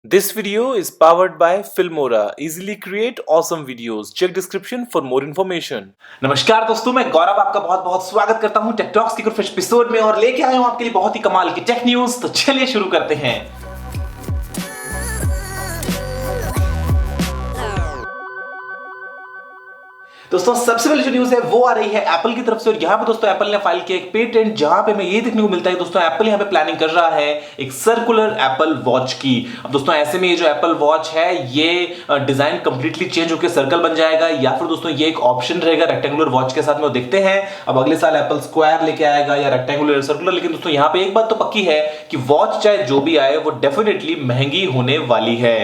This video is powered by Filmora. Easily create awesome videos. Check description for more information. नमस्कार दोस्तों, मैं गौरव आपका बहुत बहुत स्वागत करता हूं टेक टॉक्स की कुछ एपिसोड में और लेके आया हूं आपके लिए बहुत ही कमाल की टेक न्यूज। तो चलिए शुरू करते हैं। दोस्तों सबसे पहले जो न्यूज है वो आ रही है एप्पल की तरफ से और यहां पे दोस्तों एप्पल ने फाइल किया एक पेटेंट जहां पे हमें ये देखने को मिलता है दोस्तों एप्पल यहां पे प्लानिंग कर रहा है एक सर्कुलर एप्पल वॉच की। अब दोस्तों ऐसे में ये जो एप्पल वॉच है ये डिजाइन कंप्लीटली चेंज होकर सर्कल बन जाएगा या फिर दोस्तों ये एक ऑप्शन रहेगा रेक्टेंगुलर वॉच के साथ में। वो देखते हैं अब अगले साल एप्पल स्क्वायर लेके आएगा या रेक्टेंगुलर या सर्कुलर। लेकिन दोस्तों यहाँ पे एक बात तो पक्की है कि वॉच चाहे जो भी आए वो डेफिनेटली महंगी होने वाली है।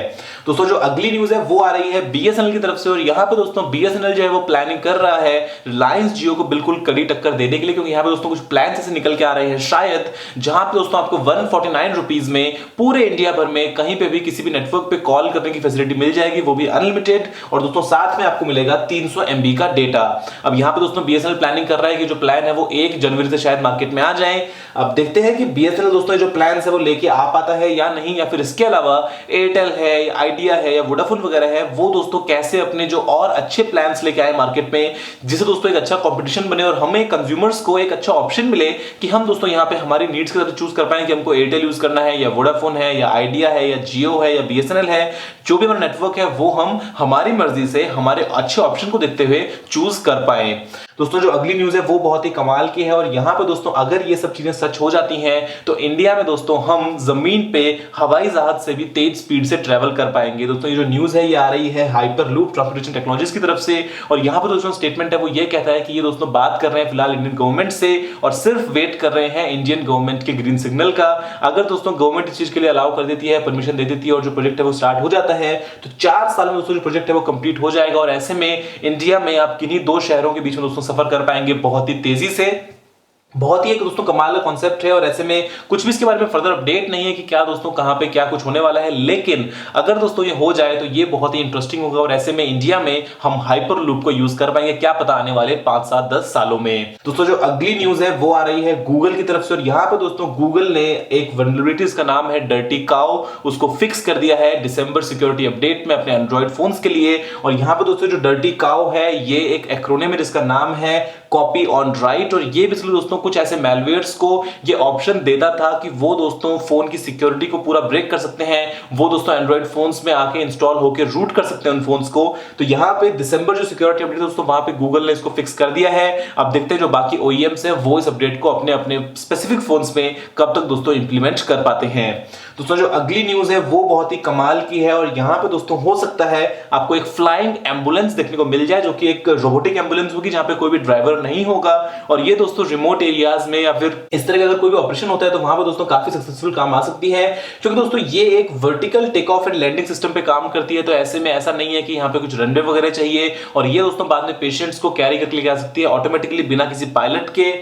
दोस्तों जो अगली न्यूज है वो आ रही है बीएसएनएल की तरफ से और यहाँ पे दोस्तों बीएसएनएल जो है वो प्लानिंग कर रहा है रिलायंस जियो को बिल्कुल कड़ी टक्कर देने के लिए, क्योंकि यहाँ पे दोस्तों कुछ प्लान ऐसे निकल के आ रहे हैं शायद जहां पे दोस्तों आपको 149 रुपीज में पूरे इंडिया भर में कहीं पे भी किसी भी नेटवर्क पे कॉल करने की फैसिलिटी मिल जाएगी, वो भी अनलिमिटेड। और दोस्तों साथ में आपको मिलेगा 300 MB का डेटा। अब यहाँ पे दोस्तों बीएसएनएल प्लानिंग कर रहा है कि जो प्लान है वो 1 जनवरी से शायद मार्केट में आ जाए। अब देखते हैं कि बीएसएनएल दोस्तों जो प्लान है वो लेके आ पाता है या नहीं, या फिर इसके अलावा एयरटेल है, आइडिया है या वोडाफोन वगैरह है वो दोस्तों कैसे अपने जो और अच्छे प्लान्स लेके आए मार्केट में, जिससे दोस्तों एक अच्छा कंपटीशन बने और हमें कंज्यूमर्स को एक अच्छा ऑप्शन मिले कि हम दोस्तों यहाँ पे हमारी नीड्स के साथ चूज कर पाए कि हमको एयरटेल यूज करना है या वोडाफोन है या आइडिया है या जियो है या बीएसएनएल है। जो भी हमारा नेटवर्क है वो हम हमारी मर्जी से हमारे अच्छे ऑप्शन को देखते हुए चूज कर पाए। दोस्तों जो अगली न्यूज है वो बहुत ही कमाल की है और यहां पे दोस्तों अगर ये सब चीजें सच हो जाती हैं तो इंडिया में दोस्तों हम जमीन पे हवाई जहाज से भी तेज स्पीड से ट्रेवल कर पाएंगे। दोस्तों ये जो न्यूज है ये आ रही है हाइपरलूप ट्रांसपोर्टेशन टेक्नोलॉजीज की तरफ से और यहां पे दोस्तों स्टेटमेंट है वो ये कहता है कि ये दोस्तों बात कर रहे हैं फिलहाल इंडियन गवर्नमेंट से और सिर्फ वेट कर रहे हैं इंडियन गवर्नमेंट के ग्रीन सिग्नल का। अगर दोस्तों गवर्नमेंट इस चीज के लिए अलाउ कर देती है, परमिशन दे देती है और जो प्रोजेक्ट है वो स्टार्ट हो जाता है तो 4 साल में दोस्तों जो प्रोजेक्ट है वो कंप्लीट हो जाएगा और ऐसे में इंडिया में आप किन्हीं 2 शहरों के बीच में दोस्तों सफर कर पाएंगे बहुत ही तेजी से। बहुत ही एक दोस्तों कमाल का कॉन्सेप्ट है और ऐसे में कुछ भी इसके बारे में फर्दर अपडेट नहीं है कि क्या दोस्तों कहां पे क्या कुछ होने वाला है, लेकिन अगर दोस्तों ये हो जाए तो ये बहुत ही इंटरेस्टिंग होगा और ऐसे में इंडिया में हम हाइपर लूप को यूज कर पाएंगे, क्या पता आने वाले 5 7 10 सालों में। दोस्तों जो अगली न्यूज है वो आ रही है गूगल की तरफ से और यहां पर दोस्तों गूगल ने एक वल्नरेबिलिटीज का नाम है डर्टी काउ, उसको फिक्स कर दिया है दिसंबर सिक्योरिटी अपडेट में अपने एंड्रॉइड फोन्स के लिए। और यहां पर दोस्तों जो डर्टी काउ है ये एक एक्रोनिम है जिसका नाम है कॉपी ऑन राइट और ये बेसिकली दोस्तों कुछ ऐसे मैलवेयर्स को ये ऑप्शन देता था कि वो दोस्तों फोन की सिक्योरिटी को पूरा ब्रेक कर सकते हैं, वो दोस्तों एंड्रॉइड फोन्स में आके इंस्टॉल होकर रूट कर सकते हैं उन फोन्स को। तो यहां पे दिसंबर जो सिक्योरिटी अपडेट दोस्तों वहां पे गूगल ने इसको फिक्स कर दिया है। अब देखते हैं जो बाकी ओईएम्स हैं वो इस अपडेट को अपने अपने स्पेसिफिक फोन्स में कब तक दोस्तों इंप्लीमेंट कर पाते हैं। दोस्तों जो अगली न्यूज है वो बहुत ही कमाल की है और यहां पे दोस्तों हो सकता है आपको एक फ्लाइंग एम्बुलेंस देखने को मिल जाए जो कि एक रोबोटिक एम्बुलेंस होगी जहां पे कोई भी ड्राइवर नहीं होगा और ये दोस्तों रिमोट एरियाज में या फिर इस तरह का अगर कोई भी ऑपरेशन होता है तो वहां पर दोस्तों काफी सक्सेसफुल काम आ सकती है, क्योंकि दोस्तों ये एक vertical take off and landing system पे काम करती है। तो ऐसे में ऐसा नहीं है कि यहाँ पे कुछ रनवे वगैरह चाहिए और ये दोस्तों बाद में पेशेंट्स को कैरी करके लेके आ सकती है ऑटोमेटिकली बिना किसी पायलट के।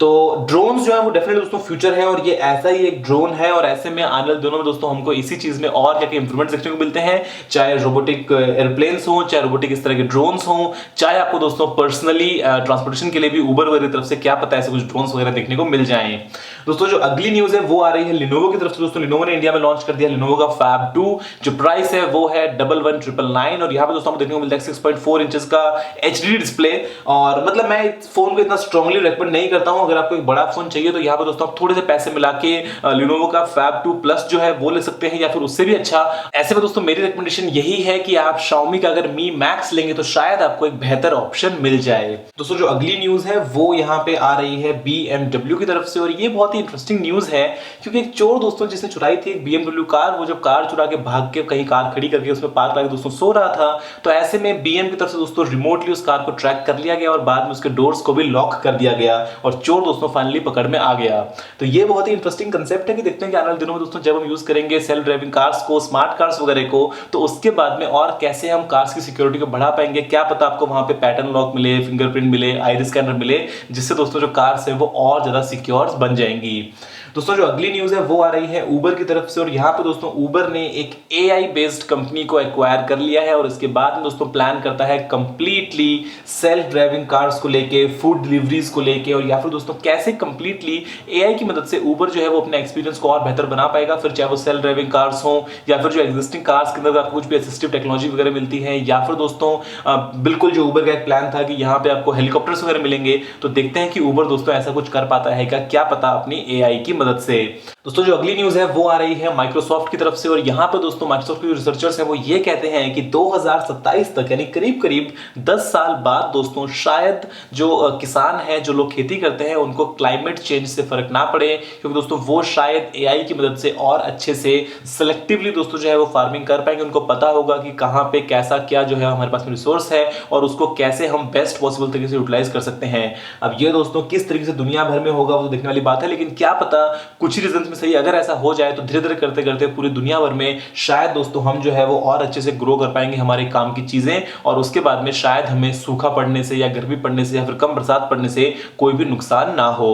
तो ड्रोन्स जो है वो डेफिनेटली दोस्तों फ्यूचर है और ये ऐसा ही एक ड्रोन है और ऐसे में आने वाले दिनों में दोस्तों हमको इसी चीज में और क्या इंप्रूवमेंट देखने को मिलते हैं, चाहे रोबोटिक एयरप्लेन्स हो, चाहे रोबोटिक इस तरह के ड्रोन्स हो, चाहे आपको दोस्तों पर्सनली ट्रांसपोर्टेशन के लिए भी उबर वगैरह तरफ से क्या पता ऐसे कुछ ड्रोन्स वगैरह देखने को मिल जाए। दोस्तों जो अगली न्यूज है वो आ रही है लिनोवो की तरफ से। दोस्तों लिनोवो ने इंडिया में लॉन्च कर दिया लिनोवो का फैब 2, जो प्राइस है वो है 11,999 और यहाँ पे दोस्तों हमको देखने को मिलता है 6.4 इंचेस का एचडी डिस्प्ले। और मतलब मैं इस फोन को इतना स्ट्रांगली रेकमेंड नहीं करता हूँ, अगर आपको एक बड़ा फोन चाहिए तो यहाँ पे दोस्तों आप थोड़े से पैसे मिला के लिनोवो का फैब 2 प्लस जो है वो ले सकते हैं या फिर उससे भी अच्छा। ऐसे में दोस्तों मेरी रिकमेंडेशन यही है कि आप Xiaomi का अगर Mi Max लेंगे तो शायद आपको एक बेहतर ऑप्शन मिल जाए। दोस्तों जो अगली न्यूज है वो यहाँ पे आ रही है BMW की तरफ से और ये बहुत ही इंटरेस्टिंग न्यूज है क्योंकि एक चोर दोस्तों जिसने चुराई थी एक BMW कार, वो जब कार चुरा के भाग के कहीं कार खड़ी करके उसमें पार्क लगा दोस्तों सो रहा था, तो ऐसे में BM की तरफ से दोस्तों रिमोटली उस कार को ट्रैक कर लिया गया और बाद में उसके डोर्स को भी लॉक कर दिया गया और चोर दोस्तों फाइनली पकड़ में आ गया। तो ये बहुत ही इंटरेस्टिंग कंसेप्ट है कि देखते हैं कि आने वाले दिनों में दोस्तों जब हम यूज करेंगे सेल्फ ड्राइविंग कार्स को, स्मार्ट कार्स वगैरह को, तो उसके बाद में और कैसे हम कार्स की सिक्योरिटी को बढ़ा पाएंगे। क्या पता आपको वहां पे पैटर्न लॉक मिले, फिंगरप्रिंट मिले, आइरिस स्कैनर मिले, जिससे दोस्तों जो कार्स है वो और ज्यादा सिक्योर बन जाएंगी। दोस्तों जो अगली न्यूज है वो आ रही है उबर की तरफ से, और यहाँ पे दोस्तों उबर ने एक एआई बेस्ड कंपनी को एक्वायर कर लिया है और इसके बाद में दोस्तों प्लान करता है कंप्लीटली सेल्फ ड्राइविंग कार्स को लेके, फूड डिलीवरीज को लेके, और या फिर दोस्तों कैसे कंप्लीटली एआई की मदद से उबर जो है वो अपने एक्सपीरियंस को और बेहतर बना पाएगा, फिर चाहे वो सेल्फ ड्राइविंग कार्स हो या फिर जो एग्जिस्टिंग कार्स के अंदर आपको कुछ भी असिस्टिव टेक्नोलॉजी वगैरह मिलती है, या फिर दोस्तों बिल्कुल जो उबर का एक प्लान था कि यहाँ पे आपको हेलीकॉप्टर्स वगैरह मिलेंगे। तो देखते हैं कि उबर दोस्तों ऐसा कुछ कर पाता है क्या पता अपनी एआई की मदद से। दोस्तों जो अगली न्यूज है वो आ रही है माइक्रोसॉफ्ट की तरफ से, और यहाँ पे दोस्तों माइक्रोसॉफ्ट के रिसर्चर्स हैं वो ये कहते हैं कि 2027 तक यानी करीब करीब 10 साल बाद दोस्तों शायद जो किसान हैं, जो लोग खेती करते हैं, उनको क्लाइमेट चेंज से फर्क ना पड़े, क्योंकि दोस्तों वो शायद एआई की मदद से और अच्छे से सिलेक्टिवली दोस्तों जो है वो फार्मिंग कर पाएंगे। उनको पता होगा कि कहाँ पे कैसा क्या जो है हमारे पास में रिसोर्स है और उसको कैसे हम बेस्ट पॉसिबल तरीके से यूटिलाइज कर सकते हैं। अब ये दोस्तों किस तरीके से दुनिया भर में होगा वो तो देखने वाली बात है, लेकिन क्या पता कुछ रीजन में सही अगर ऐसा हो जाए तो धीरे धीरे करते करते पूरी दुनिया भर में शायद दोस्तों हम जो है वो और अच्छे से ग्रो कर पाएंगे हमारे काम की चीजें, और उसके बाद में शायद हमें सूखा पड़ने से या गर्मी पड़ने से या फिर कम बरसात पड़ने से कोई भी नुकसान ना हो।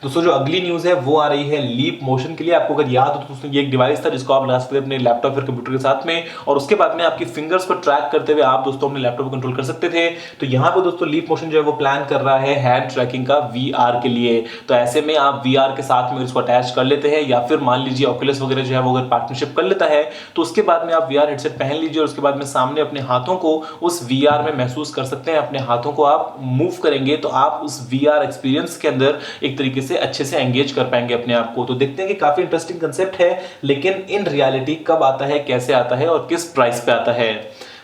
दोस्तों जो अगली न्यूज है वो आ रही है लीप मोशन के लिए। आपको अगर याद हो तो दोस्तों ये एक डिवाइस था जिसको आप लगा सकते थे अपने लैपटॉप फिर कंप्यूटर के साथ में, और उसके बाद में आपकी फिंगर्स को ट्रैक करते हुए आप दोस्तों अपने लैपटॉप को कंट्रोल कर सकते थे। तो यहाँ पे दोस्तों लीप मोशन जो है वो प्लान कर रहा है हैंड ट्रैकिंग का वीआर के लिए। तो ऐसे में आप वीआर के साथ में इसको अटैच कर लेते हैं, या फिर मान लीजिए ऑक्यूलस वगैरह जो है वो अगर पार्टनरशिप कर लेता है तो उसके बाद में आप वीआर हेडसेट पहन लीजिए और उसके बाद में सामने अपने हाथों को उस वीआर में महसूस कर सकते हैं। अपने हाथों को आप मूव करेंगे तो आप उस वीआर एक्सपीरियंस के अंदर एक तरीके से अच्छे से एंगेज कर पाएंगे अपने आप को। तो देखते हैं कि काफी इंटरेस्टिंग कंसेप्ट है, लेकिन इन रियलिटी कब आता है, कैसे आता है और किस प्राइस पे आता है।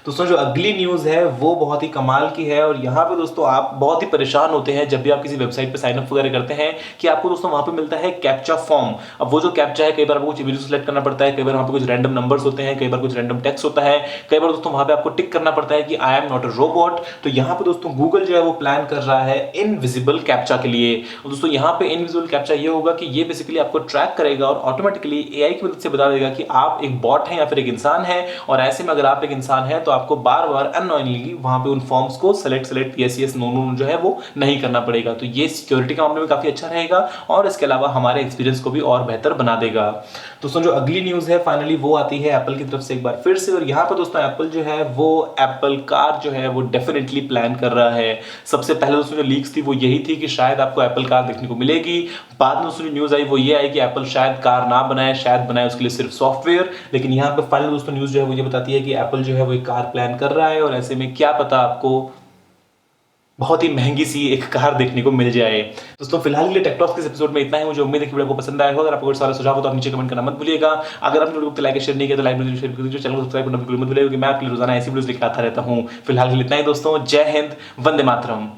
दोस्तों जो अगली न्यूज़ है वो बहुत ही कमाल की है, और यहाँ पे दोस्तों आप बहुत ही परेशान होते हैं जब भी आप किसी वेबसाइट पे साइन अप वगैरह करते हैं कि आपको दोस्तों वहाँ पे मिलता है कैप्चा फॉर्म। अब वो जो कैप्चा है कई बार आपको कुछ इमेज सेलेक्ट करना पड़ता है, कई बार वहाँ पे कुछ रैंडम नंबर्स होते हैं, कई बार कुछ रैंडम टेक्स्ट होता है, कई बार दोस्तों वहाँ पे आपको टिक करना पड़ता है कि I am not a robot. तो यहाँ पे दोस्तों गूगल जो है वो प्लान कर रहा है इनविजिबल कैप्चा के लिए। और दोस्तों यहाँ पे इनविजिबल कैप्चा ये होगा कि ये बेसिकली आपको ट्रैक करेगा और ऑटोमेटिकली एआई की मदद से बता देगा कि आप एक बॉट हैं या फिर एक इंसान है, और ऐसे में अगर आप एक इंसान है तो आपको बार बार अननोइंगली वहां पे उन फॉर्म्स को सेलेक्ट यस नो नो जो है वो नहीं करना पड़ेगा। तो ये सिक्योरिटी के मामले में काफी अच्छा रहेगा और इसके अलावा हमारे एक्सपीरियंस को भी और बेहतर बना देगा। दोस्तों जो अगली न्यूज है फाइनली वो आती है एप्पल की तरफ से एक बार फिर से, और यहाँ पर दोस्तों एप्पल जो है वो एप्पल कार जो है वो डेफिनेटली प्लान कर रहा है। सबसे पहले दोस्तों जो लीक्स थी वो यही थी कि शायद आपको एप्पल कार देखने को मिलेगी। बाद में दोस्तों जो न्यूज आई वो ये आई कि एप्पल शायद कार ना बनाए, शायद बनाए उसके लिए सिर्फ सॉफ्टवेयर। लेकिन यहाँ पे फाइनल दोस्तों न्यूज जो है वो ये बताती है कि एप्पल जो है वो एक कार प्लान कर रहा है, और ऐसे में क्या पता आपको बहुत ही महंगी सी एक कार देखने को मिल जाए। दोस्तों फिलहाल के लिए टेक टॉक्स के एपिसोड में इतना है। मुझे उम्मीद है कि वीडियो को पसंद आया होगा। अगर आपको कोई सवाल सुझाव हो तो आप नीचे कमेंट करना मत भूलिएगा। अगर आपने वीडियो को लाइक शेयर नहीं किया तो लाइक शेयर कर दीजिए, चैनल को सब्सक्राइब करना बिल्कुल मत भूलिएगा, क्योंकि मैं आपके लिए रोजाना ऐसी वीडियोस लेकर आता रहता हूं। फिलहाल के लिए इतना ही दोस्तों, जय हिंद, वंदे मातरम।